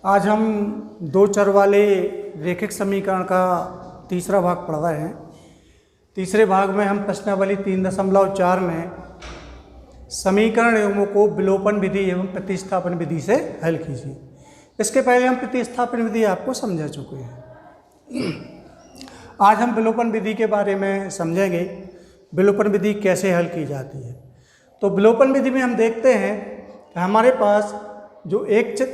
आज हम दो चर वाले रैखिक समीकरण का तीसरा भाग पढ़ रहे हैं। तीसरे भाग में हम प्रश्नावली 3.4 में समीकरण एवं को विलोपन विधि एवं प्रतिस्थापन विधि से हल कीजिए। इसके पहले हम प्रतिस्थापन विधि आपको समझा चुके हैं। आज हम विलोपन विधि के बारे में समझेंगे, विलोपन विधि कैसे हल की जाती है। तो विलोपन विधि में हम देखते हैं कि हमारे पास जो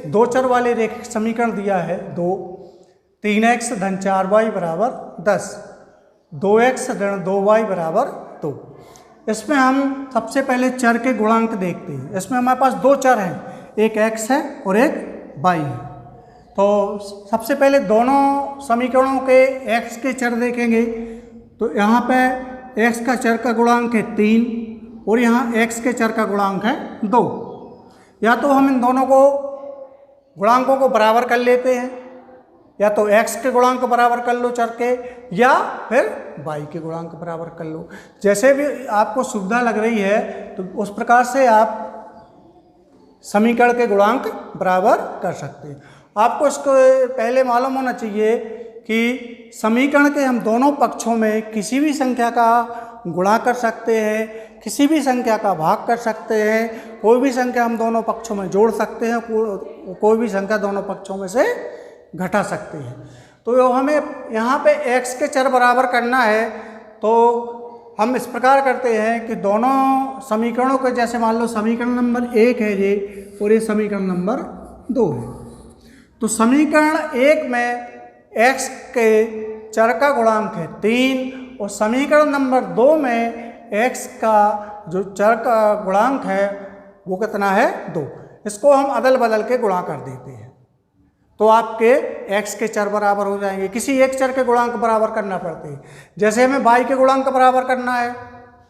दो चर वाले रैखिक समीकरण दिया है, 3x धन 4y बराबर 10, 2x ऋण 2y बराबर 2। इसमें हम सबसे पहले चर के गुणांक देखते हैं। इसमें हमारे पास दो चर हैं, एक x है और एक y है। तो सबसे पहले दोनों समीकरणों के x के चर देखेंगे। तो यहाँ पे x का चर का गुणांक है 3 और यहाँ x के चर का गुणांक है 2। या तो हम इन दोनों को गुणांकों को बराबर कर लेते हैं, या तो x के गुणांक बराबर कर लो चर के, या फिर y के गुणांक बराबर कर लो। जैसे भी आपको सुविधा लग रही है तो उस प्रकार से आप समीकरण के गुणांक बराबर कर सकते हैं। आपको इसको पहले मालूम होना चाहिए कि समीकरण के हम दोनों पक्षों में किसी भी संख्या का गुणा कर सकते हैं, किसी भी संख्या का भाग कर सकते हैं, कोई भी संख्या हम दोनों पक्षों में जोड़ सकते हैं, कोई भी संख्या दोनों पक्षों में से घटा सकते हैं। तो हमें यहाँ पे x के चर बराबर करना है, तो हम इस प्रकार करते हैं कि दोनों समीकरणों के, जैसे मान लो समीकरण नंबर 1 है ये और ये समीकरण नंबर 2 है। तो समीकरण 1 में x के चर का गुणांक है 3 और समीकरण नंबर 2 में x का जो चर का गुणांक है वो कितना है 2। इसको हम अदल बदल के गुणा कर देते हैं तो आपके x के चर बराबर हो जाएंगे। किसी एक चर के गुणांक बराबर करना पड़ते हैं। जैसे हमें y के गुणांक बराबर करना है,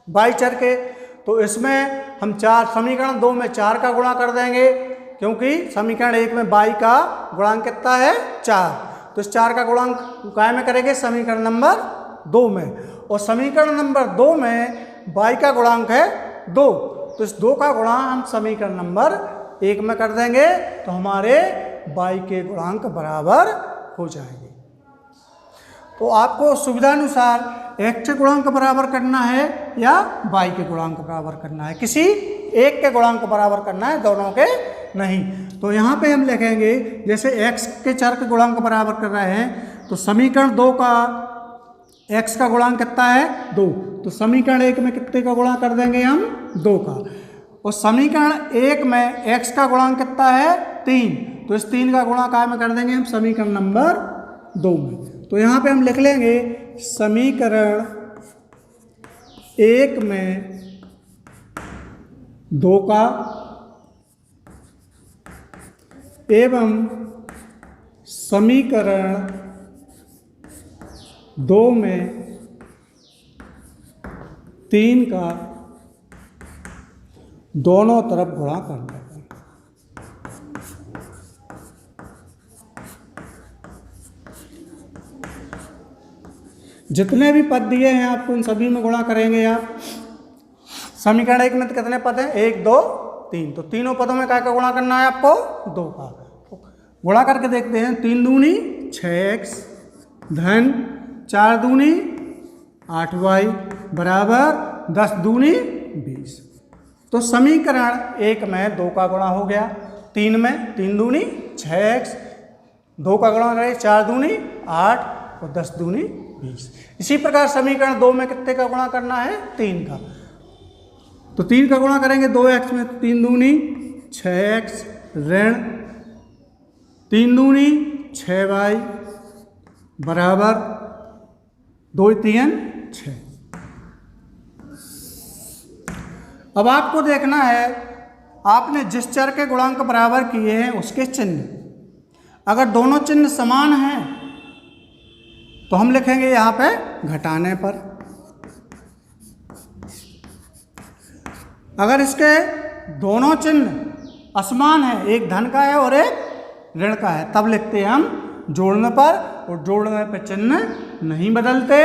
y चर के, तो इसमें हम समीकरण 2 में 4 का गुणा कर देंगे, क्योंकि समीकरण 1 में y का गुणांक कितना है 4। तो इस 4 का गुणांक काय में करेंगे समीकरण नंबर 2 में, और समीकरण नंबर 2 में y का गुणांक है 2, तो इस 2 का गुणा हम समीकरण नंबर 1 में कर देंगे तो हमारे y के गुणांक बराबर हो जाएंगे। तो आपको सुविधानुसार x के गुणांक बराबर करना है या y के गुणांक बराबर करना है, किसी एक के गुणांक बराबर करना है, दोनों के नहीं। तो यहाँ पे हम लिखेंगे, जैसे x के चर के गुणांक बराबर कर रहे हैं तो समीकरण 2 का x का गुणांक कितना है 2, तो समीकरण 1 में कितने का गुणा कर देंगे हम 2 का, और समीकरण 1 में x का गुणांक कितना है 3, तो इस 3 का गुणा काय में कर देंगे हम समीकरण नंबर 2 में। तो यहाँ पे हम लिख लेंगे समीकरण 1 में 2 का एवं समीकरण 2 में 3 का दोनों तरफ गुणा करना है। जितने भी पद दिए हैं आपको उन सभी में गुणा करेंगे आप। समीकरण 1 में तो कितने पद हैं 1 2 3, तो तीनों पदों में क्या गुणा करना है आपको 2 का। गुणा करके देखते हैं, 3 दूनी 6x धन 4 दूनी 8y बराबर 10 दूनी 20। तो समीकरण 1 में 2 का गुणा हो गया, 3 में 3 दूनी 6x, 2 का गुणा करें 4 दूनी 8 और 10 दूनी 20। इसी प्रकार समीकरण 2 में कितने का गुणा करना है 3 का, तो 3 का गुणा करेंगे 2x में, 3 दूनी 6x ऋण 3 दूनी 6y बराबर 2 3 6। अब आपको देखना है, आपने जिस चर के गुणांक बराबर किए हैं उसके चिन्ह, अगर दोनों चिन्ह समान हैं तो हम लिखेंगे यहाँ पे घटाने पर। अगर इसके दोनों चिन्ह असमान है, एक धन का है और एक ऋण का है, तब लिखते हैं हम जोड़ने पर, और जोड़ने पर चिन्ह नहीं बदलते,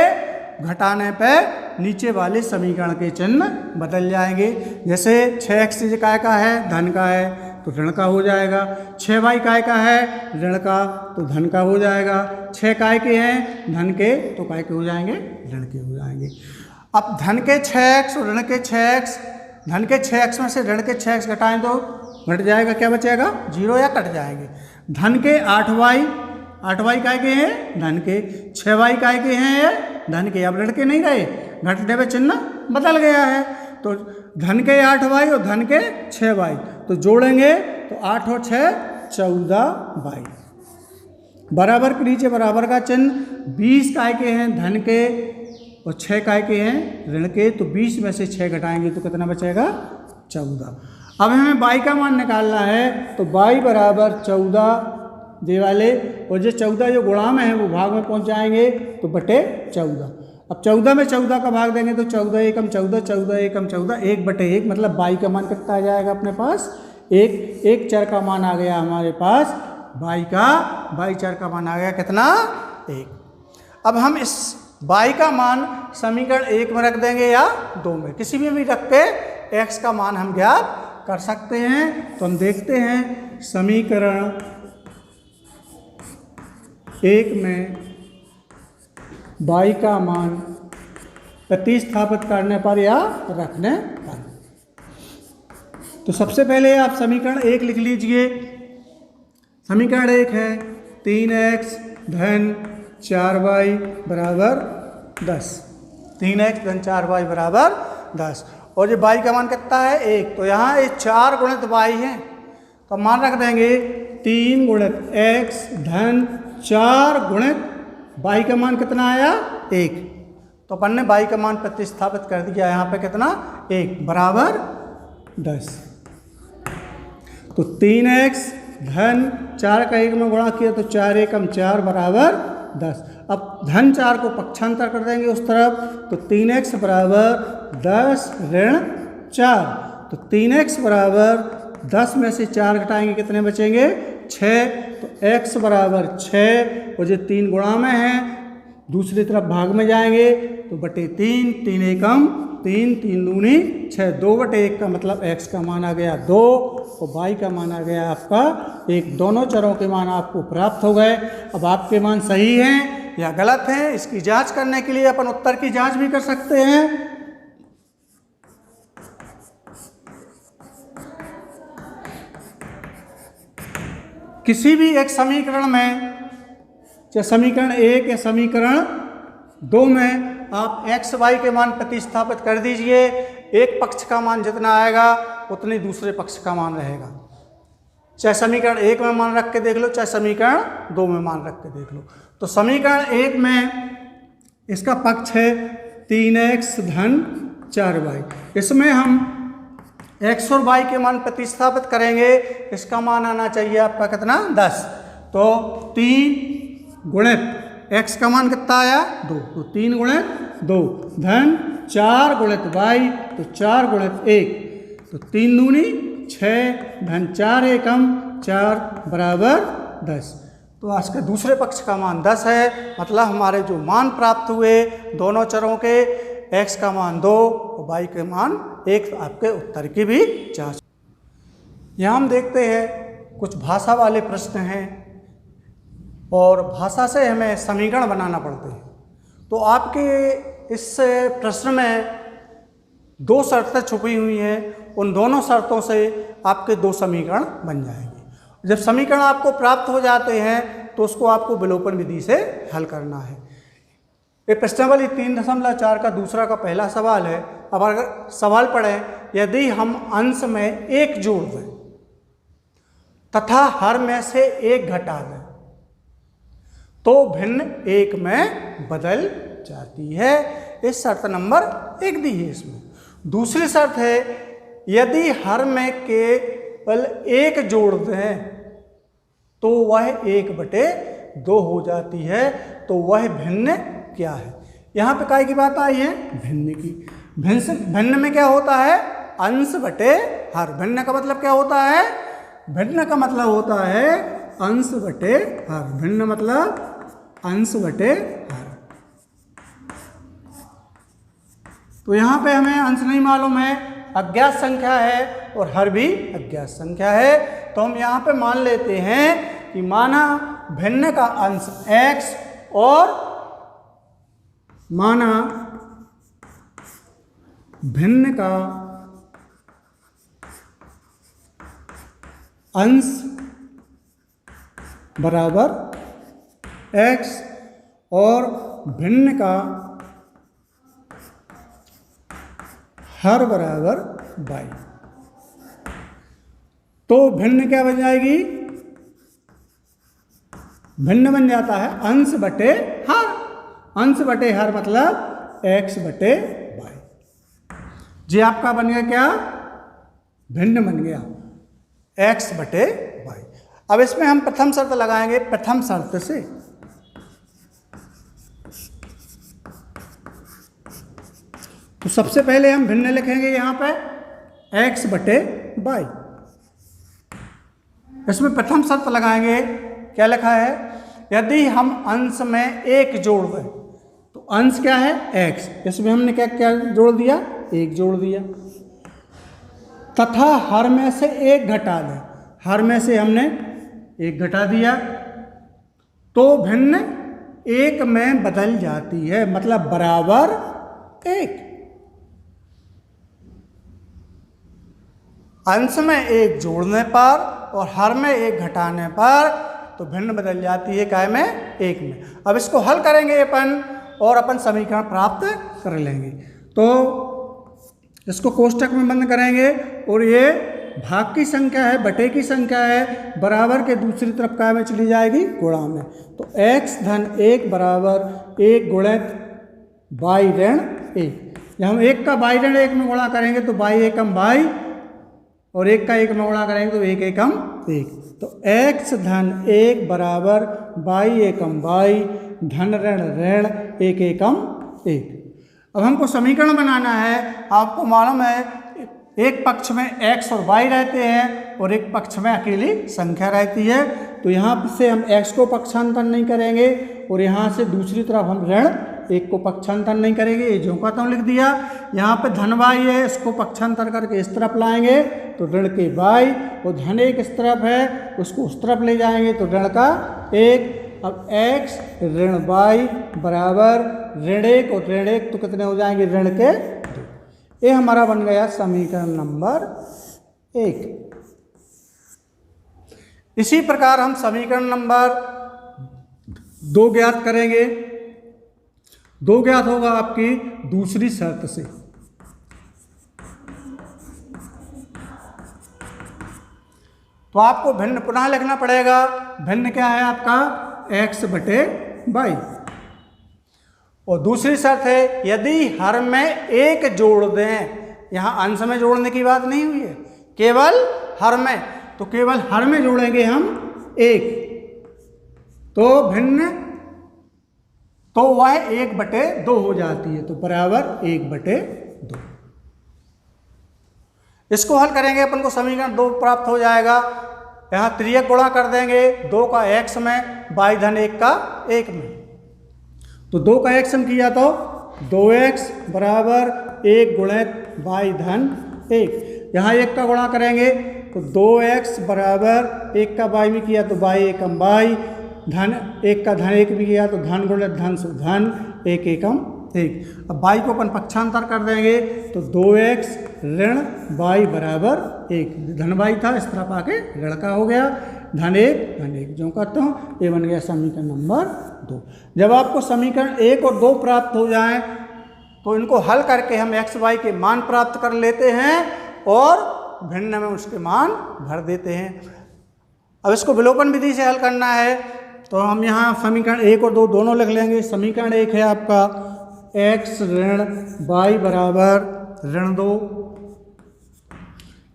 घटाने पर नीचे वाले समीकरण के चिन्ह बदल जाएंगे। जैसे 6x काय का है धन का है, तो ऋण का हो जाएगा। 6 बाई काय का है, ऋण का, तो धन का हो जाएगा। 6 काय के हैं, धन के, तो काय के हो जाएंगे, ऋण के हो जाएंगे। अब धन के 6x और ऋण के 6x, धन के 6x में से ऋण के 6x घटाएं तो घट जाएगा, क्या बचेगा, 0 या कट जाएंगे। धन के 8y, 8y काय के हैं, धन के। 6y काय के हैं, ये धन के। अब ऋण के नहीं रहे, घटने में चिन्ह बदल गया है, तो धन के 8y और धन के 6y, तो जोड़ेंगे तो 8 और 6 14y, बराबर के नीचे बराबर का चिन्ह। 20 काय के हैं, धन के, और 6 काय के हैं, ऋण के, तो 20 में से 6 घटाएंगे तो कितना बचेगा, 14। अब हमें y का मान निकालना है, तो y बराबर 14 दे वाले, और जो 14 जो गुणा में है वो भाग में पहुंच जाएंगे, तो बटे 14। अब 14 में 14 का भाग देंगे तो 14 एकम 14, 14 एकम 14, 1 बटे 1, मतलब y का मान कितना आ जाएगा अपने पास, एक चर का मान आ गया हमारे पास, y चर का मान आ गया कितना, 1। अब हम इस y का मान समीकरण 1 में रख देंगे या 2 में, किसी में भी रख के x का मान हम ज्ञात कर सकते हैं। तो हम देखते हैं समीकरण 1 में y का मान प्रतिस्थापित करने पर या रखने पर। तो सबसे पहले आप समीकरण 1 लिख लीजिए। समीकरण 1 है 3x धन 4y बराबर 10, 3x धन 4y बराबर 10, और ये y का मान कितना है, 1। तो यहाँ ये 4 गुणित y है, तो मान रख देंगे 3 गुणित x धन 4 गुणित y का मान कितना आया, 1। तो अपन ने y का मान प्रतिस्थापित कर दिया यहाँ पे कितना, 1 बराबर 10। तो 3x धन 4 का 1 में गुणा किया तो 4 एकम 4 बराबर 10। अब धन 4 को पक्षांतर कर देंगे उस तरफ, तो 3x बराबर 10 ऋण 4, तो 3x बराबर 10 में से 4 घटाएंगे कितने बचेंगे, 6, तो x बराबर 6, और जो 3 गुणा में है दूसरी तरफ भाग में जाएंगे तो बटे 3, 3 एकम 3, 3 दूनी 6, 2 बटे 1 का मतलब x का मान आ गया 2, और y का मान आ गया आपका 1। दोनों चरों के मान आपको प्राप्त हो गए। अब आपके मान सही हैं या गलत हैं, इसकी जांच करने के लिए अपन उत्तर की जांच भी कर सकते हैं। किसी भी एक समीकरण में, चाहे समीकरण 1 या समीकरण 2 में आप x y के मान प्रतिस्थापित कर दीजिए, एक पक्ष का मान जितना आएगा उतने दूसरे पक्ष का मान रहेगा। चाहे समीकरण 1 में मान रख के देख लो, चाहे समीकरण 2 में मान रख के देख लो। तो समीकरण 1 में इसका पक्ष है 3x धन 4y, इसमें हम x और y के मान प्रतिस्थापित करेंगे, इसका मान आना चाहिए आपका कितना, 10। तो 3 गुणित x का मान कितना आया, 2, तो 3 गुणित 2 धन 4 गुणित y, तो 4 गुणित 1, तो 3 दूनी 6 धन 4 एकम 4 बराबर 10। तो आज के दूसरे पक्ष का मान 10 है, मतलब हमारे जो मान प्राप्त हुए दोनों चरों के, x का मान 2 और y के मान 1, आपके उत्तर की भी जांच। यहाँ हम देखते हैं कुछ भाषा वाले प्रश्न हैं और भाषा से हमें समीकरण बनाना पड़ते हैं। तो आपके इस प्रश्न में 2 शर्तें छुपी हुई हैं, उन दोनों शर्तों से आपके 2 समीकरण बन जाएंगे। जब समीकरण आपको प्राप्त हो जाते हैं तो उसको आपको विलोपन विधि से हल करना है। ये प्रश्नावली 3.4 का दूसरा का पहला सवाल है। अब अगर सवाल पढ़ें, यदि हम अंश में 1 जोड़ दें तथा हर में से 1 घटा दें तो भिन्न 1 में बदल जाती है। इस शर्त नंबर 1 दी है इसमें। दूसरी शर्त है, यदि हर में केवल 1 जोड़ दें तो वह 1/2 हो जाती है। तो वह भिन्न क्या है? यहाँ पे काय की बात आई है, भिन्न की। भिन्न में क्या होता है, अंश बटे हर। भिन्न का मतलब क्या होता है, भिन्न का मतलब होता है अंश बटे हर। भिन्न मतलब अंश बटे हर। तो यहाँ पे हमें अंश नहीं मालूम है अज्ञात संख्या है और हर भी अज्ञात संख्या है। तो हम यहाँ पे मान लेते हैं कि माना भिन्न का अंश x और माना भिन्न का अंश बराबर x और भिन्न का हर बराबर y। तो भिन्न क्या बन जाएगी? भिन्न बन जाता है अंश बटे हर। अंश बटे हर मतलब x बटे y। जी आपका बन गया क्या? भिन्न बन गया x बटे y। अब इसमें हम प्रथम शर्त लगाएंगे। प्रथम शर्त से तो सबसे पहले हम भिन्न लिखेंगे यहाँ पे x बटे y। इसमें प्रथम शर्त लगाएंगे। क्या लिखा है? यदि हम अंश में एक जोड़ दें तो अंश क्या है? x। इसमें हमने क्या क्या जोड़ दिया? एक जोड़ दिया। तथा हर में से एक घटा दें। हर में से हमने एक घटा दिया तो भिन्न एक में बदल जाती है, मतलब बराबर एक। अंश में एक जोड़ने पर और हर में एक घटाने पर तो भिन्न बदल जाती है काय में? एक में। अब इसको हल करेंगे अपन और अपन समीकरण प्राप्त कर लेंगे। तो इसको कोष्टक में बंद करेंगे और ये भाग की संख्या है, बटे की संख्या है, बराबर के दूसरी तरफ काय में चली जाएगी? गुणा में। तो x धन 1 बराबर 1 गुणित y ऋण 1। जब हम 1 का y ऋण 1 में गुणा करेंगे तो y एकम y और 1 का 1 में गुणा करेंगे तो 1 एकम 1। तो x धन 1 बराबर y एकम y धन ऋण ऋण 1 एकम 1। अब हमको समीकरण बनाना है। आपको मालूम है एक पक्ष में x और y रहते हैं और एक पक्ष में अकेली संख्या रहती है। तो यहाँ से हम x को पक्षांतर नहीं करेंगे और यहाँ से दूसरी तरफ हम ऋण 1 को पक्षांतर नहीं करेंगे। ये जो का त्यों लिख दिया। यहाँ पे धन y है, इसको पक्षांतर करके इस तरफ लाएंगे तो ऋण के y, और धन 1 इस तरफ है उसको उस तरफ ले जाएंगे तो ऋण का 1। अब x ऋण y बराबर ऋण 1 और ऋण 1 तो कितने हो जाएंगे? ऋण के 2। ये हमारा बन गया समीकरण नंबर 1। इसी प्रकार हम समीकरण नंबर 2 ज्ञात करेंगे। 2 ज्ञात होगा आपकी दूसरी शर्त से। तो आपको भिन्न पुनः लिखना पड़ेगा। भिन्न क्या है आपका? x बटे y। और दूसरी शर्त है यदि हर में एक जोड़ दें। यहाँ अंश में जोड़ने की बात नहीं हुई है, केवल हर में। तो केवल हर में जोड़ेंगे हम 1 तो भिन्न तो वह 1 बटे 2 हो जाती है, तो बराबर 1 बटे 2। इसको हल करेंगे अपन को समीकरण 2 प्राप्त हो जाएगा। यहाँ त्रियक गुणा कर देंगे 2 का x में, y धन 1 का 1 में। तो 2 का x हम किया तो 2x बराबर 1 गुणित y धन 1। यहाँ 1 का गुणा करेंगे तो 2x बराबर 1 का y में किया तो y एकम y, धन 1 का धन 1 भी किया तो धन गुणित धन से धन 1 एकम 1। अब y को अपन पक्षांतर कर देंगे तो 2x ऋण y बराबर 1। धन y था इस तरफ आके ऋण का हो गया, धन 1 जो कहता हूँ। ये बन गया समीकरण नंबर 2। जब आपको समीकरण 1 और 2 प्राप्त हो जाए तो इनको हल करके हम x y के मान प्राप्त कर लेते हैं और भिन्न में उसके मान भर देते हैं। अब इसको विलोपन विधि से हल करना है तो हम यहाँ समीकरण 1 और 2 दोनों लिख लेंगे। समीकरण 1 है आपका x ऋण y बराबर ऋण 2।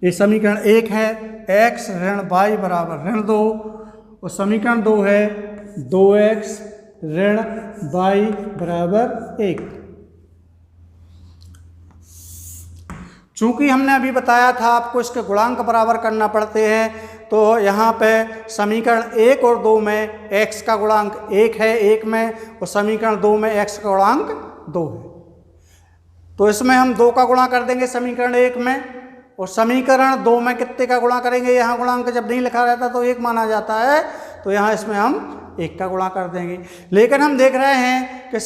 ये समीकरण 1 है x ऋण y बराबर ऋण 2। और समीकरण 2 है 2x ऋण y बराबर 1। चूंकि हमने अभी बताया था आपको इसके गुणांक बराबर करना पड़ते हैं, तो यहाँ पे समीकरण 1 और 2 में x का गुणांक 1 है 1 में, और समीकरण 2 में x का गुणांक 2 है। तो इसमें हम 2 का गुणा कर देंगे समीकरण 1 में, और समीकरण 2 में कितने का गुणा करेंगे? यहाँ गुणांक जब नहीं लिखा रहता तो 1 माना जाता है, तो यहाँ इसमें हम 1 का गुणा कर देंगे। लेकिन हम देख रहे हैं कि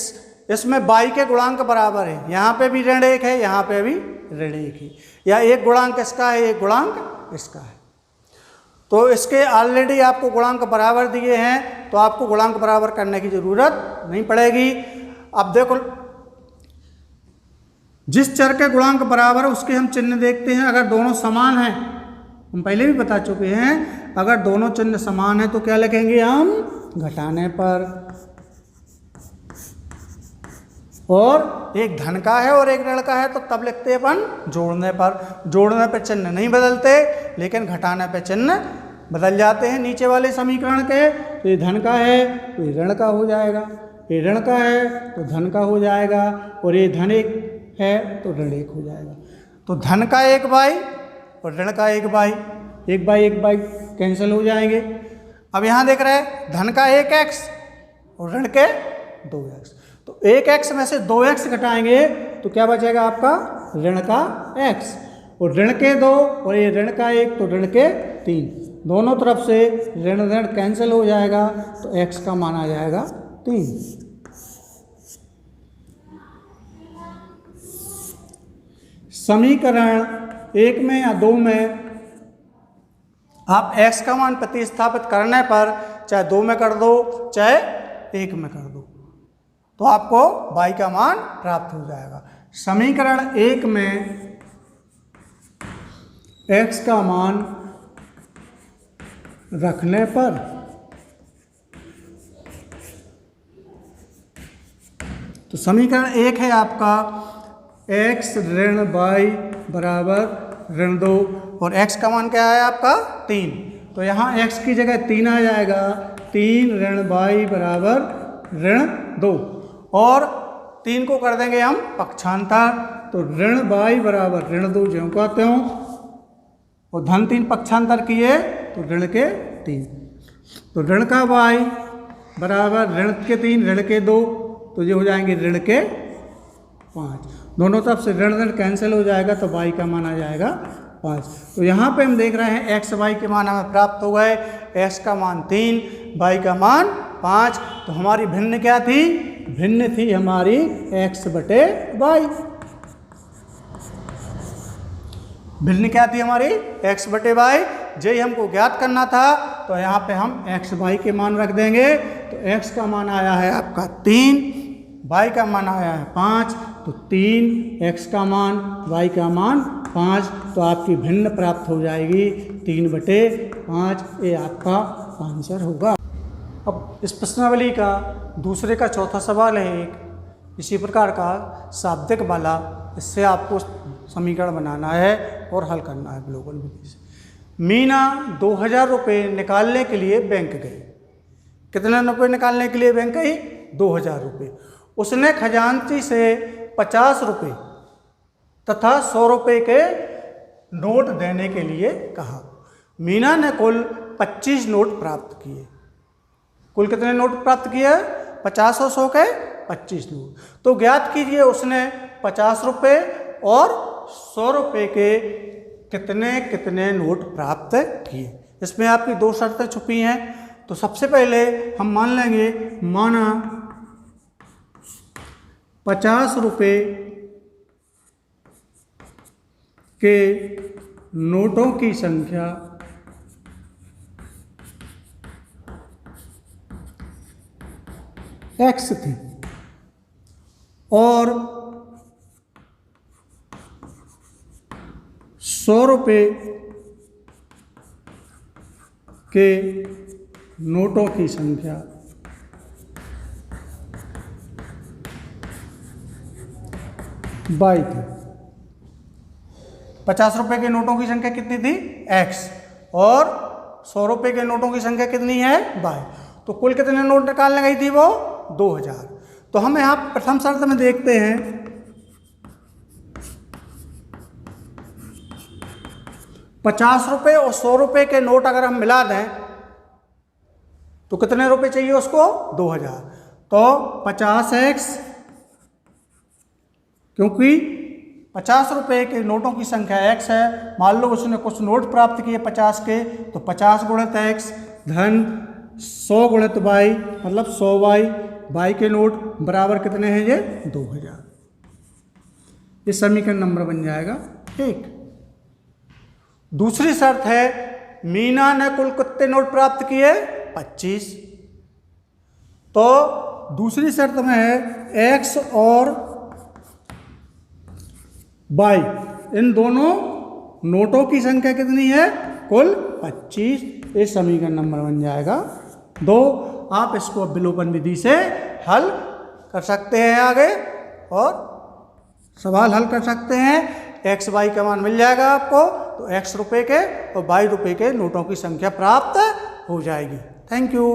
इसमें y के गुणांक बराबर है, यहाँ पे भी ऋण 1 है, यहाँ पे भी ऋण 1 है, या एक गुणांक इसका है, एक गुणांक इसका है। तो इसके ऑलरेडी आपको गुणांक बराबर दिए हैं, तो आपको गुणांक बराबर करने की जरूरत नहीं पड़ेगी। अब देखो, जिस चर के गुणांक बराबर है उसके हम चिन्ह देखते हैं। अगर दोनों समान हैं, हम पहले भी बता चुके हैं, अगर दोनों चिन्ह समान हैं तो क्या लिखेंगे हम? घटाने पर। और एक धन का है और एक ऋण का है तो तब लिखते हैं अपन जोड़ने पर। जोड़ने पर चिन्ह नहीं बदलते, लेकिन घटाने पर चिन्ह बदल जाते हैं नीचे वाले समीकरण के। तो ये धन का है तो ये ऋण का हो जाएगा, ये ऋण का है तो धन का हो जाएगा, और ये धन 1 है तो ऋण 1 हो जाएगा। तो धन का 1 बाई और ऋण का 1 बाई, 1 बाई कैंसिल हो जाएंगे। अब यहाँ देख रहे हैं धन का 1x और ऋण के 2x, तो 1x में से 2x घटाएंगे तो क्या बचेगा आपका? ऋण का x, और ऋण के 2 और ये ऋण का 1 तो ऋण के 3, दोनों तरफ से ऋण ऋण कैंसिल हो जाएगा, तो x का मान आ जाएगा 3। समीकरण 1 में या 2 में आप x का मान प्रतिस्थापित करने पर चाहे 2 में कर दो चाहे 1 में कर दो, तो आपको y का मान प्राप्त हो जाएगा। समीकरण 1 में x का मान रखने पर तो समीकरण 1 है आपका x ऋण y बराबर ऋण 2, और x का मान क्या है आपका? 3। तो यहाँ x की जगह 3 आ जाएगा, 3 ऋण y बराबर ऋण 2, और 3 को कर देंगे हम पक्षांतर, तो ऋण y बराबर ऋण 2 ज्यों का त्यों, और धन 3 पक्षांतर किए तो ऋण के 3, तो ऋण का y बराबर ऋण के 3 ऋण के 2, तो ये हो जाएंगे ऋण के 5, दोनों तरफ से ऋण ऋण कैंसिल हो जाएगा, तो y का मान आ जाएगा 5। तो यहाँ पे हम देख रहे हैं x y के मान हमें प्राप्त हो गए, x का मान 3, y का मान 5। तो हमारी भिन्न क्या थी? भिन्न थी हमारी x बटे y। भिन्न क्या थी हमारी? x बटे y। यही हमको ज्ञात करना था, तो यहाँ पे हम x y के मान रख देंगे। तो x का मान आया है आपका 3, y का मान आया है 5, तो 3 x का मान y का मान 5, तो आपकी भिन्न प्राप्त हो जाएगी 3/5। ये आपका आंसर होगा। अब इस प्रश्नावली का दूसरे का चौथा सवाल है एक इसी प्रकार का शाब्दिक वाला, इससे आपको समीकरण बनाना है और हल करना है ग्लोबल विधि से। मीना 2000 रुपये निकालने के लिए बैंक गई। कितने रुपये निकालने के लिए बैंक गई? 2000 रुपये। उसने खजांची से 50 रुपये तथा 100 रुपये के नोट देने के लिए कहा। मीना ने कुल 25 नोट प्राप्त किए। कुल कितने नोट प्राप्त किए? 50 और 100 के 25 नोट। तो ज्ञात कीजिए उसने 50 रुपये और 100 रुपये के कितने कितने नोट प्राप्त किए। इसमें आपकी 2 शर्तें छुपी हैं। तो सबसे पहले हम मान लेंगे, माना 50 रुपये के नोटों की संख्या x थी और 100 रुपये के नोटों की संख्या y थी। 50 रुपये के नोटों की संख्या कितनी थी? x, और 100 रुपये के नोटों की संख्या कितनी है? y। तो कुल कितने नोट निकालने गई थी वो? 2000। तो हम यहाँ प्रथम शर्त में देखते हैं, ₹50 और 100 रुपये के नोट अगर हम मिला दें तो कितने रुपए चाहिए उसको? 2000। तो 50x, क्योंकि 50 रुपये के नोटों की संख्या x है। मान लो उसने कुछ नोट प्राप्त किए 50 के, तो 50 गुणित x धन 100 गुणित y मतलब 100y, y के नोट बराबर कितने हैं ये 2000। ये समीकरण नंबर बन जाएगा 1। दूसरी शर्त है मीना ने कुल कितने नोट प्राप्त किए 25। तो दूसरी शर्त में है x और y इन दोनों नोटों की संख्या कितनी है कुल 25। ये समीकरण नंबर बन जाएगा 2। आप इसको विलोपन विधि से हल कर सकते हैं आगे और सवाल हल कर सकते हैं। एक्स वाई का मान मिल जाएगा आपको, तो x रुपये के और y रुपये के नोटों की संख्या प्राप्त हो जाएगी। Thank you.